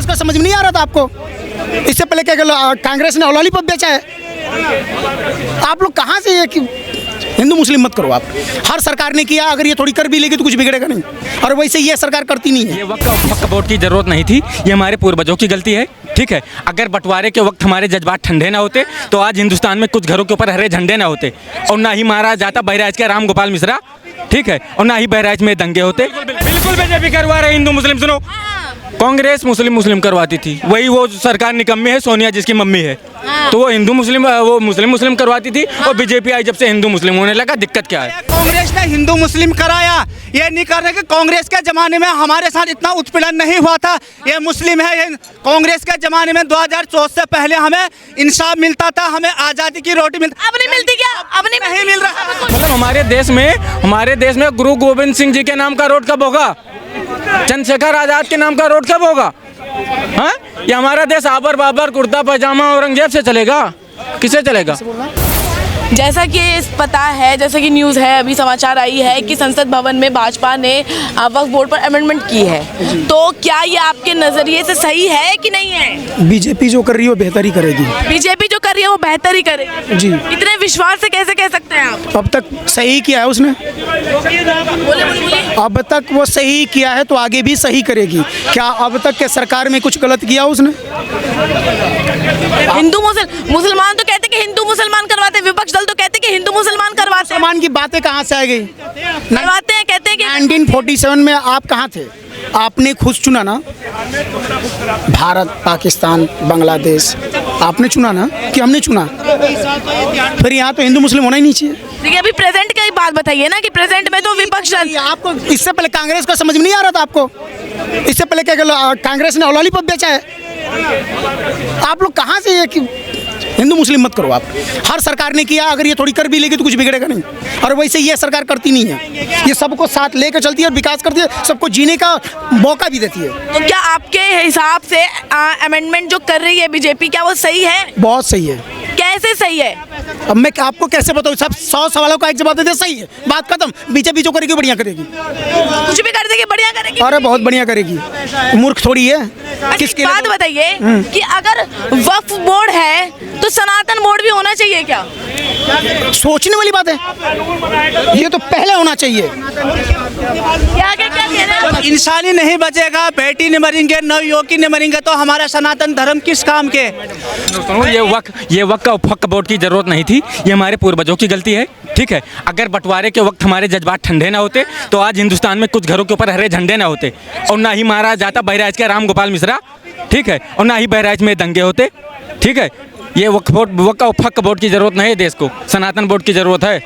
का समझ में नहीं आ रहा था आपको? इससे पहले क्या कांग्रेस ने लॉलीपॉप बेचा है? आप लोग कहाँ से ये कि हिंदू मुस्लिम मत करो आप। हर सरकार ने किया, अगर ये थोड़ी कर भी लेगी तो कुछ बिगड़ेगा नहीं, और वैसे ये सरकार करती नहीं है। ये वक्फ बोर्ड की ज़रूरत नहीं थी, ये हमारे पूर्वजों की गलती है। ठीक है, अगर बंटवारे के वक्त हमारे जज्बात ठंडे ना होते तो आज हिंदुस्तान में कुछ घरों के ऊपर हरे झंडे ना होते, और ना ही मारा जाता बहराइच के राम गोपाल मिश्रा। ठीक है, और ना ही बहराइच में दंगे होते। बिल्कुल बीजेपी करवा रहे हिंदू मुस्लिम। सुनो, कांग्रेस मुस्लिम करवाती थी, वही वो सरकार निकम्मी है, सोनिया जिसकी मम्मी है, तो वो हिंदू मुस्लिम वो मुस्लिम करवाती थी, और बीजेपी आई जब से हिंदू मुस्लिम होने लगा। दिक्कत क्या है? कांग्रेस ने हिंदू मुस्लिम कराया, ये नहीं कर रहे कि कांग्रेस के जमाने में हमारे साथ इतना उत्पीड़न नहीं हुआ था। ये मुस्लिम है, ये कांग्रेस के जमाने में 2014 से पहले हमें इंसाफ मिलता था, हमें आज़ादी की रोटी मिलती। अब नहीं मिलती क्या? अब नहीं मिल रहा। मतलब हमारे देश में गुरु गोविंद सिंह जी के नाम का रोड कब होगा? चंद्रशेखर आजाद के नाम का रोड कब होगा? हाँ, ये हमारा देश आबर बाबर कुर्ता पजामा औरंगजेब से चलेगा? किसे चलेगा? जैसा कि पता है, जैसा कि न्यूज़ है, अभी समाचार आई है कि संसद भवन में भाजपा ने वक्फ बोर्ड पर अमेंडमेंट की है, तो क्या ये आपके नज़रिए से सही है कि नहीं है? बीजेपी जो कर रही है वो बेहतर ही करेगी। बीजेपी जो कर रही है वो बेहतर ही करेगी जी। इतने विश्वास से कैसे कह सकते हैं आप? अब तक सही किया है उसने, बोले। अब तक वो सही किया है तो आगे भी सही करेगी। क्या अब तक के सरकार में कुछ गलत किया उसने? हिंदू मुसलमान तो कहते कि हिंदू मुसलमान करवाते, विपक्ष दल तो कहते कि हिंदू मुसलमान करवाते। मुसलमान की बातें कहाँ से आ गई? करवाते हैं, कहते हैं कि 1947 में आप कहाँ थे? आपने खुद चुना ना, भारत पाकिस्तान बांग्लादेश, आपने चुना ना कि हमने चुना? फिर यहाँ तो हिंदू मुस्लिम होना ही नहीं चाहिए। देखिए, अभी प्रेजेंट की बात बताइए ना, कि प्रेजेंट में तो विपक्ष दल। आपको इससे पहले कांग्रेस का समझ में नहीं आ रहा था आपको? इससे पहले क्या कांग्रेस ने लॉलीपॉप बेचा है? आप लोग कहाँ से ये कि हिंदू मुस्लिम मत करो आप। हर सरकार ने किया, अगर ये थोड़ी कर भी लेगी तो कुछ बिगड़ेगा नहीं, और वैसे ये सरकार करती नहीं है। ये सबको साथ लेकर चलती है और विकास करती है, सबको जीने का मौका भी देती है। तो क्या आपके हिसाब से अमेंडमेंट जो कर रही है बीजेपी, क्या वो सही है? बहुत सही है। कैसे सही है? अब मैं आपको कैसे बताऊँ? सब 100 सवालों का एक जवाब दे दे, सही है, बात खत्म। बीजेपी जो करेगी बढ़िया करेगी, कुछ भी कर देगी बढ़िया करेगी। अरे बहुत बढ़िया करेगी, मूर्ख थोड़ी है। किसके बात बताइए कि अगर वक्फ बोर्ड है तो सनातन बोर्ड भी होना चाहिए क्या? सोचने वाली बात है, ये तो पहले होना चाहिए। क्या कह रहे हैं? इंसानी नहीं बचेगा, बेटी नहीं मरेंगे, नवयुवकी नहीं मरेंगे, तो हमारा सनातन धर्म किस काम के? ये वक्फ बोर्ड की ज़रूरत नहीं थी, ये हमारे पूर्वजों की गलती है। ठीक है, अगर बंटवारे के वक्त हमारे जज्बात ठंडे ना होते तो आज हिंदुस्तान में कुछ घरों के ऊपर हरे झंडे ना होते, और ना ही मारा जाता बहराइच के राम गोपाल मिश्रा। ठीक है, और ना ही बहराइच में दंगे होते। ठीक है, ये वक्फ बोर्ड की ज़रूरत नहीं है देश को, सनातन बोर्ड की ज़रूरत है।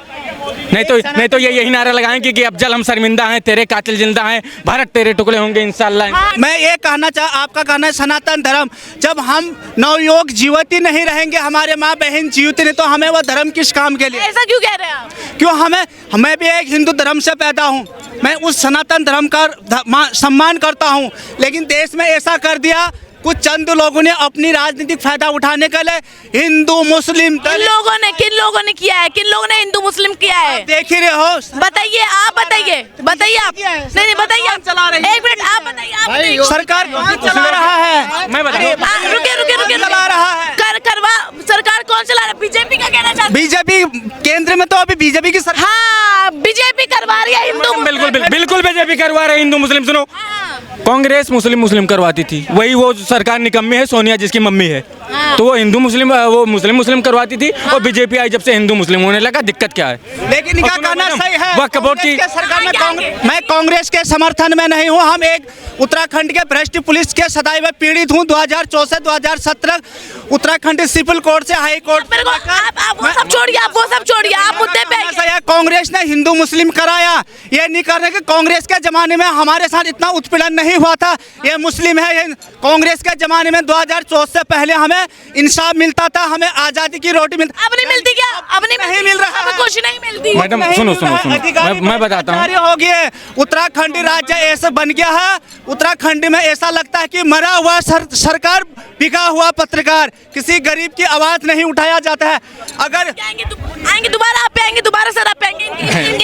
नहीं तो ये यही नारा लगाएंगे कि अफजल हम शर्मिंदा हैं, तेरे कातिल जिंदा हैं, भारत तेरे टुकड़े होंगे इंशाअल्लाह। मैं ये कहना आपका कहना है सनातन धर्म, जब हम नवयुवक जीवती नहीं रहेंगे, हमारे माँ बहन जीवती नहीं, तो हमें वो धर्म किस काम के लिए? ऐसा क्यों कह रहे हैं आप? क्यों? मैं भी एक हिंदू धर्म से पैदा हूँ, मैं उस सनातन धर्म का सम्मान करता हूँ, लेकिन देश में ऐसा कर दिया कुछ चंद लोगों ने अपनी राजनीतिक फायदा उठाने के लिए हिंदू मुस्लिम किन लोगों ने किया है? किन लोगों ने हिंदू मुस्लिम किया है? देख ही रहे हो। बताइए, आप बताइए आप। नहीं बताइए, चला रही है। एक मिनट, आप बताइए। सरकार कौन चला रहा है? मैं बता रुके चला रहा है? सरकार कौन चला रहा है? बीजेपी का कहना चाहते? बीजेपी केंद्र में, तो अभी बीजेपी की सरकार। हाँ, बीजेपी करवा रही है हिंदू। बिल्कुल बीजेपी करवा रहे हिंदू मुस्लिम। सुनो, कांग्रेस मुस्लिम करवाती थी, वही वो सरकार निकम्मी है, सोनिया जिसकी मम्मी है, तो वो हिंदू मुस्लिम करवाती थी, और बीजेपी आई जब से हिंदू मुस्लिम होने लगा। दिक्कत क्या है? लेकिन इनका कहना सही है, वक्फ बोर्ड की सरकार में मैं कांग्रेस के समर्थन में नहीं हूँ। हम एक उत्तराखंड के भ्रष्ट पुलिस के सदैव पीड़ित हूँ। 2014 से 2017 उत्तराखंड सिविल कोर्ट से हाई कोर्ट। आप वो सब छोड़िए, आप मुद्दे पे आइए। कांग्रेस ने हिंदू मुस्लिम कराया, ये नहीं कर रहे कि कांग्रेस के जमाने में हमारे साथ इतना उत्पीड़न नहीं हुआ था। ये मुस्लिम है, ये कांग्रेस के जमाने में 2014 से पहले हमें इंसाफ मिलता था, हमें आज़ादी की रोटी मिलती। अब नहीं मिलती क्या? अब नहीं मिल रहा, कुछ नहीं मिलती। मैडम सुनो, मैं बताता हूँ। हो गया उत्तराखंड राज्य ऐसा बन गया है, उत्तराखंड में ऐसा लगता है कि मरा हुआ सरकार, बिका हुआ पत्रकार, किसी गरीब की आवाज़ नहीं उठाया जाता है। अगर आएंगे दोबारा आप आएंगे दोबारा सर, आप आएंगे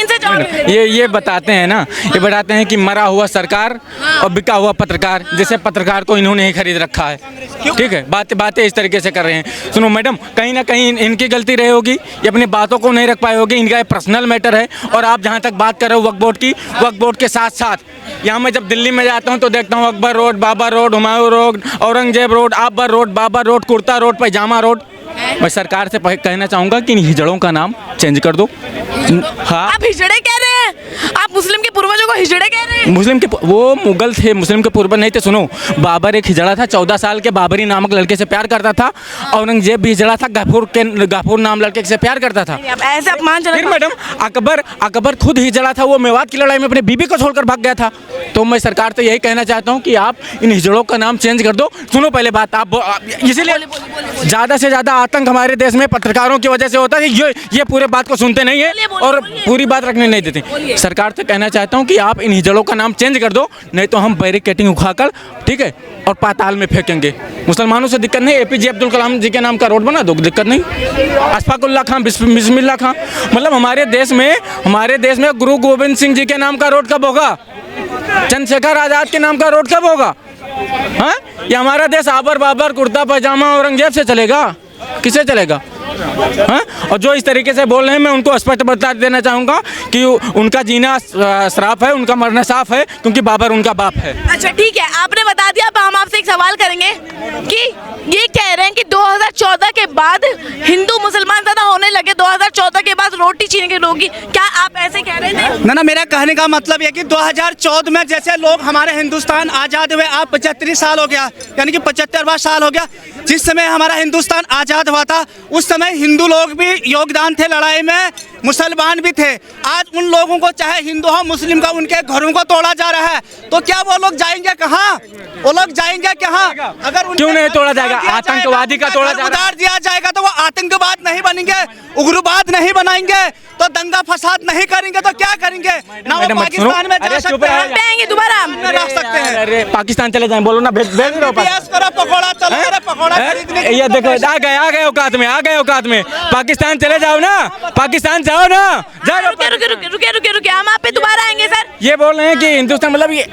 इनसे जवाब दीजिए। ये बताते हैं ना, ये बताते हैं कि मरा हुआ सरकार और बिका हुआ पत्रकार, जैसे पत्रकार को इन्होंने ही खरीद रखा है। ठीक है, बातें इस तरीके से कर रहे हैं। सुनो मैडम, कहीं ना कहीं इनकी गलती रही होगी, ये अपनी बातों को नहीं रख पाए होगी, इनका पर्सनल मैटर है। और आप जहाँ तक बात कर रहे हो वक्फ बोर्ड की, वक्फ बोर्ड के साथ साथ यहाँ मैं जब दिल्ली में जाता हूँ तो देखता हूँ Akbar road, Babar road, Humayun road, Aurangzeb road, आबर road, Babar road, kurta road, pyjama road. मैं सरकार से कहना चाहूँगा कि इन हिजड़ों का नाम चेंज कर दो। हाँ, आप हिजड़े कह रहे हैं, आप मुस्लिम के पूर्वजों को हिजड़े कह रहे हैं। मुस्लिम के वो मुगल थे, मुस्लिम के पूर्वज नहीं थे। सुनो, बाबर एक हिजड़ा था, 14 साल के बाबरी नामक लड़के से प्यार करता था। औरंगजेब भी हिजड़ा था, गफूर नाम लड़के से प्यार करता था। आप ऐसे अपमानजनक। फिर मैडम अकबर खुद हिजड़ा था, वो मेवात की लड़ाई में अपने बीबी को छोड़कर भाग गया था। तो मैं सरकार से यही कहना चाहता हूँ कि आप इन हिजड़ों का नाम चेंज कर दो। सुनो पहले बात, आप इसीलिए ज़्यादा से ज़्यादा आतंक हमारे देश में पत्रकारों की वजह से होता है। ये पूरे बात को सुनते नहीं है और पूरी बात रखने नहीं देते। सरकार से कहना चाहता हूँ कि आप इन हिजड़ों का नाम चेंज कर दो, नहीं तो हम बैरिकेटिंग उखाकर, ठीक है, और पाताल में फेंकेंगे। मुसलमानों से दिक्कत नहीं, APJ अब्दुल कलाम जी के नाम का रोड बना दो, दिक्कत नहीं। अशफाकुल्ला खां, बिस्मिल्लाह खां, मतलब हमारे देश में गुरु गोविंद सिंह जी के नाम का रोड कब होगा? चंद्रशेखर आजाद के नाम का रोड कब होगा? हाँ, ये हमारा देश आबर बाबर, कुर्ता पैजामा, औरंगजेब से चलेगा? किसे चलेगा? हाँ? और जो इस तरीके से बोल रहे हैं, मैं उनको स्पष्ट बता देना चाहूँगा कि उनका जीना श्राप है, उनका मरना साफ है, क्योंकि बाबर उनका बाप है। अच्छा ठीक है, आपने बता दिया। अब हम आपसे एक सवाल करेंगे कि ये कह रहे हैं कि 2014 के बाद हिंदू मुसलमान ज़्यादा होने लगे, 2014 के बाद रोटी छीन के लोगी, क्या आप ऐसे कह रहे थे? ना, मेरा कहने का मतलब ये कि 2014 में जैसे लोग हमारे हिंदुस्तान आज़ाद हुए, आज 75 साल हो गया, यानी कि 75वां साल हो गया। जिस समय हमारा हिंदुस्तान आज़ाद हुआ था, उस समय हिंदू लोग भी योगदान थे लड़ाई में, मुसलमान भी थे। आज उन लोगों को, चाहे हिंदू हो मुस्लिम का, उनके घरों को तोड़ा जा रहा है। तो क्या वो लोग जाएंगे कहाँ? वो लोग जाएंगे कहाँ? अगर क्यों नहीं तोड़ा जाएगा? आतंकवादी का तोड़ा जा रहा है। दिया जाएगा तो वो आतंकवाद नहीं बनेंगे, उग्रवाद नहीं बनाएंगे, तो दंगा फसाद नहीं करेंगे, तो क्या करेंगे? ना वो पाकिस्तान में जा सकते हैं, आएंगे दोबारा रह सकते हैं। अरे पाकिस्तान चले जाएं, बोलो ना, भेज दो। पकौड़ा चल रहा है, पकौड़ा खरीदने के लिए। ये देखो, आ गए औकात में। पाकिस्तान चले जाओ ना, पाकिस्तान जाओ ना, जाओ। रुके, हम आप पे दोबारा आएंगे सर। ये बोल रहे हैं कि हिंदुस्तान, मतलब ये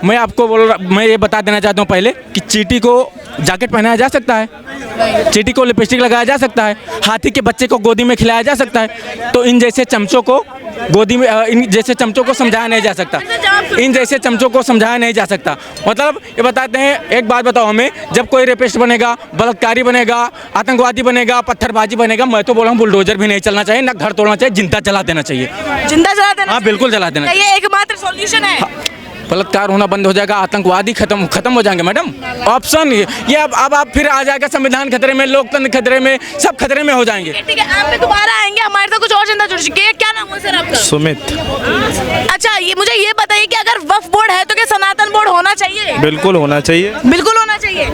मैं ये बता देना चाहता हूँ पहले कि चींटी को जैकेट पहनाया जा सकता है, चींटी को लिपस्टिक लगाया जा सकता है, हाथी के बच्चे को गोदी में खिलाया जा सकता है। तो इन जैसे चमचों को गोदी में, इन जैसे चमचों को समझाया नहीं जा सकता, इन जैसे चमचों को समझाया नहीं जा सकता। मतलब ये बताते हैं, एक बात बताओ हमें, जब कोई रेपिस्ट बनेगा, बलात्कारी बनेगा, आतंकवादी बनेगा, पत्थरबाजी बनेगा, मैं तो बोल रहा हूँ बुलडोजर भी नहीं चलना चाहिए, ना घर तोड़ना चाहिए, जिंदा जला देना चाहिए। जिंदा जला देना? हाँ बिल्कुल जला देना। ये एकमात्र सॉल्यूशन है? बलात्कार होना बंद हो जाएगा, आतंकवादी खत्म हो जाएंगे मैडम। ऑप्शन ये अब आप फिर आ जाएगा संविधान खतरे में, लोकतंत्र खतरे में, सब खतरे में हो जाएंगे। ठीक है, आप दोबारा आएंगे, हमारे साथ कुछ और जनता जुड़ चुकी है। क्या नाम है सर आपका? सुमित। अच्छा, ये मुझे ये बताइए कि अगर वक्फ बोर्ड है तो क्या सनातन बोर्ड होना चाहिए? बिल्कुल होना चाहिए। बिल्कुल होना चाहिए।